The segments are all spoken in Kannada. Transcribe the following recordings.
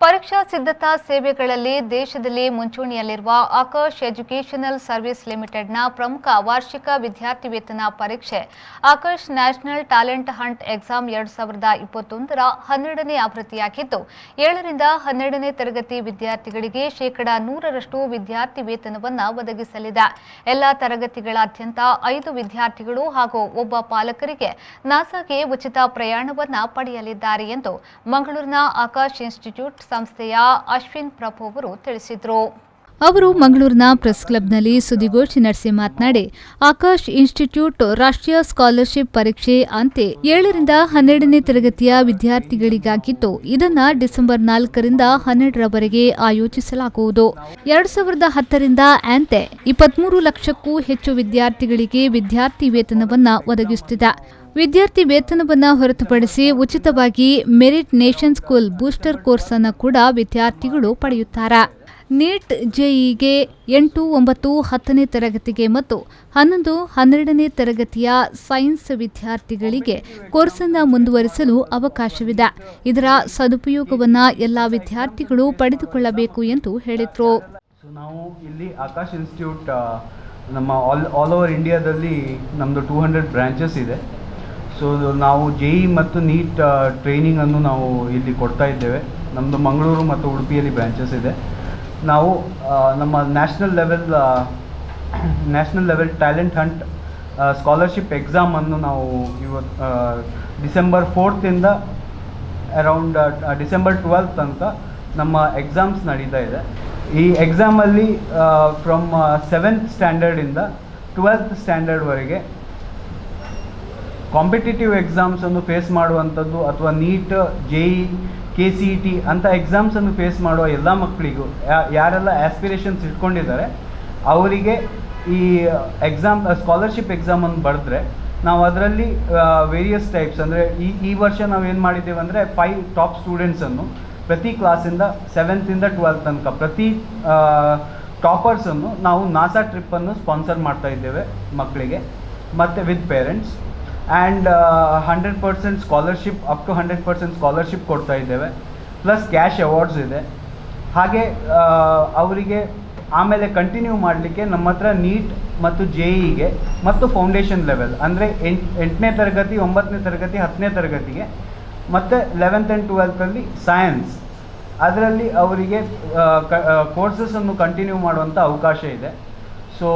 ಪರೀಕ್ಷಾ ಸಿದ್ಧತಾ ಸೇವೆಗಳಲ್ಲಿ ದೇಶದಲ್ಲಿ ಮುಂಚೂಣಿಯಲ್ಲಿರುವ ಆಕಾಶ್ ಎಜುಕೇಷನಲ್ ಸರ್ವಿಸ್ ಲಿಮಿಟೆಡ್ನ ಪ್ರಮುಖ ವಾರ್ಷಿಕ ವಿದ್ಯಾರ್ಥಿ ವೇತನ ಪರೀಕ್ಷೆ Aakash national talent hunt exam 2021ರ 12ನೇ ಆವೃತ್ತಿಯಾಗಿದ್ದು 7ರಿಂದ 12ನೇ ತರಗತಿ ವಿದ್ಯಾರ್ಥಿಗಳಿಗೆ ಶೇಕಡಾ 100ರಷ್ಟು ವಿದ್ಯಾರ್ಥಿ ವೇತನವನ್ನು ಒದಗಿಸಲಿದೆ. ಎಲ್ಲ ತರಗತಿಗಳಾದ್ಯಂತ 5 ವಿದ್ಯಾರ್ಥಿಗಳು ಹಾಗೂ ಒಬ್ಬ ಪಾಲಕರಿಗೆ ನಾಸಾಗೆ ಉಚಿತ ಪ್ರಯಾಣವನ್ನು ಪಡೆಯಲಿದ್ದಾರೆ ಎಂದು ಮಂಗಳೂರಿನ ಆಕಾಶ್ ಇನ್ಸ್ಟಿಟ್ಯೂಟ್ ಸಂಸ್ಥೆಯ ಅಶ್ವಿನ್ ಪ್ರಭು ಅವರು ತಿಳಿಸಿದರು. ಅವರು ಮಂಗಳೂರಿನ ಪ್ರೆಸ್ ಕ್ಲಬ್ನಲ್ಲಿ ಸುದ್ದಿಗೋಷ್ಠಿ ನಡೆಸಿ ಮಾತನಾಡಿ, ಆಕಾಶ್ ಇನ್ಸ್ಟಿಟ್ಯೂಟ್ ರಾಷ್ಟ್ರೀಯ ಸ್ಕಾಲರ್ಶಿಪ್ ಪರೀಕ್ಷೆ ಅಂತೆ 7ರಿಂದ 12ನೇ ತರಗತಿಯ ವಿದ್ಯಾರ್ಥಿಗಳಿಗಾಗಿದ್ದು, ಇದನ್ನು ಡಿಸೆಂಬರ್ 4ರಿಂದ 12ರವರೆಗೆ ಆಯೋಜಿಸಲಾಗುವುದು. 2010ರಿಂದ ಅಂತೆ 23 ಲಕ್ಷಕ್ಕೂ ಹೆಚ್ಚು ವಿದ್ಯಾರ್ಥಿಗಳಿಗೆ ವಿದ್ಯಾರ್ಥಿ ವೇತನವನ್ನು ಒದಗಿಸುತ್ತಿದೆ. ವಿದ್ಯಾರ್ಥಿ ವೇತನವನ್ನು ಹೊರತುಪಡಿಸಿ ಉಚಿತವಾಗಿ merit nation school booster course ಅನ್ನು ಕೂಡ ವಿದ್ಯಾರ್ಥಿಗಳು ಪಡೆಯುತ್ತಾರೆ. ನೀಟ್ ಜೆಇಗೆ 8, 9, 10ನೇ ತರಗತಿಗೆ ಮತ್ತು 11, 12ನೇ ತರಗತಿಯ ಸೈನ್ಸ್ ವಿದ್ಯಾರ್ಥಿಗಳಿಗೆ ಕೋರ್ಸನ್ನು ಮುಂದುವರಿಸಲು ಅವಕಾಶವಿದೆ. ಇದರ ಸದುಪಯೋಗವನ್ನು ಎಲ್ಲ ವಿದ್ಯಾರ್ಥಿಗಳು ಪಡೆದುಕೊಳ್ಳಬೇಕು ಎಂದು ಹೇಳಿದರು. ನಾವು ಇಲ್ಲಿ ಆಕಾಶ್ ಇನ್ಸ್ಟಿಟ್ಯೂಟ್ ನಮ್ಮ ಆಲ್ ಓವರ್ ಇಂಡಿಯಾದಲ್ಲಿ ನಮ್ಮದು 200 ಬ್ರಾಂಚಸ್ ಇದೆ. ಸೊ ನಾವು ಜೆಇ ಮತ್ತು ನೀಟ್ ಟ್ರೈನಿಂಗನ್ನು ನಾವು ಇಲ್ಲಿ ಕೊಡ್ತಾ ಇದ್ದೇವೆ. ನಮ್ಮದು ಮಂಗಳೂರು ಮತ್ತು ಉಡುಪಿಯಲ್ಲಿ ಬ್ರಾಂಚಸ್ ಇದೆ. ನಾವು ನಮ್ಮ national level talent hunt scholarship ಎಕ್ಸಾಮನ್ನು ನಾವು ಇವತ್ತು ಡಿಸೆಂಬರ್ 4ರಿಂದ ಅರೌಂಡ್ ಡಿಸೆಂಬರ್ 12 ತನಕ ನಮ್ಮ ಎಕ್ಸಾಮ್ಸ್ ನಡೀತಾ ಇದೆ. ಈ ಎಕ್ಸಾಮಲ್ಲಿ ಫ್ರಮ್ 7th ಸ್ಟ್ಯಾಂಡರ್ಡಿಂದ 12th ಸ್ಟ್ಯಾಂಡರ್ಡ್ವರೆಗೆ ಕಾಂಪಿಟೇಟಿವ್ ಎಕ್ಸಾಮ್ಸನ್ನು ಫೇಸ್ ಮಾಡುವಂಥದ್ದು ಅಥವಾ ನೀಟ್, ಜೆಇ, KCET ಅಂಥ ಎಕ್ಸಾಮ್ಸನ್ನು ಫೇಸ್ ಮಾಡುವ ಎಲ್ಲ ಮಕ್ಕಳಿಗೂ ಯಾರೆಲ್ಲ ಆಸ್ಪಿರೇಷನ್ಸ್ ಇಟ್ಕೊಂಡಿದ್ದಾರೆ ಅವರಿಗೆ ಈ ಸ್ಕಾಲರ್ಶಿಪ್ ಎಕ್ಸಾಮನ್ನು ಬರೆದ್ರೆ ನಾವು ಅದರಲ್ಲಿ ವೇರಿಯಸ್ ಟೈಪ್ಸ್ ಅಂದರೆ ಈ ವರ್ಷ ನಾವು ಏನು ಮಾಡಿದ್ದೇವೆ ಅಂದರೆ 5 ಟಾಪ್ ಸ್ಟೂಡೆಂಟ್ಸನ್ನು ಪ್ರತಿ ಕ್ಲಾಸಿಂದ 7th-ಯಿಂದ 12th ತನಕ ಪ್ರತಿ ಟಾಪರ್ಸನ್ನು ನಾವು ನಾಸಾ ಟ್ರಿಪ್ಪನ್ನು ಸ್ಪಾನ್ಸರ್ ಮಾಡ್ತಾ ಇದ್ದೇವೆ ಮಕ್ಕಳಿಗೆ ಮತ್ತು with parents. And 100% scholarship up to 100% scholarship ಕೊಡ್ತಾ ಇದ್ದೇವೆ. ಪ್ಲಸ್ ಕ್ಯಾಶ್ ಅವಾರ್ಡ್ಸ್ ಇದೆ. ಹಾಗೆ ಅವರಿಗೆ ಆಮೇಲೆ ಕಂಟಿನ್ಯೂ ಮಾಡಲಿಕ್ಕೆ ನಮ್ಮ ಹತ್ರ ನೀಟ್ ಮತ್ತು ಜೆಇಗೆ ಮತ್ತು ಫೌಂಡೇಶನ್ ಲೆವೆಲ್ ಅಂದರೆ 8ನೇ ತರಗತಿ, 9ನೇ ತರಗತಿ, 10ನೇ ತರಗತಿಗೆ ಮತ್ತು 11th ಆ್ಯಂಡ್ 12th ಸೈನ್ಸ್ ಅದರಲ್ಲಿ ಅವರಿಗೆ ಕೋರ್ಸಸನ್ನು ಕಂಟಿನ್ಯೂ ಮಾಡುವಂಥ ಅವಕಾಶ ಇದೆ. ಸೊ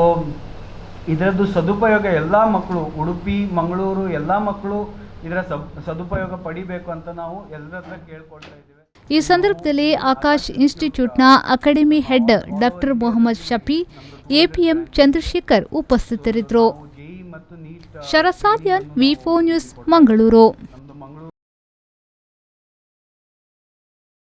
ಇದರದ್ದು ಸದುಪಯೋಗ ಎಲ್ಲ ಮಕ್ಕಳು, ಉಡುಪಿ, ಮಂಗಳೂರು ಎಲ್ಲ ಮಕ್ಕಳು ಇದರ ಸದುಪಯೋಗ ಪಡಿಬೇಕು ಅಂತ ನಾವು ಎಲ್ಲರ ಹತ್ರ ಕೇಳ್ಕೊಳ್ತಾ ಇದ್ದೀವಿ. ಈ ಸಂದರ್ಭದಲ್ಲಿ ಆಕಾಶ್ ಇನ್ಸ್ಟಿಟ್ಯೂಟ್ನ academy head doctor Mohammed Shafi, APM Chandrashekar ಉಪಸ್ಥಿತರಿದ್ದರು. ಶರಸಾದ್ಯನ್, ವಿ4 ನ್ಯೂಸ್, ಮಂಗಳೂರು.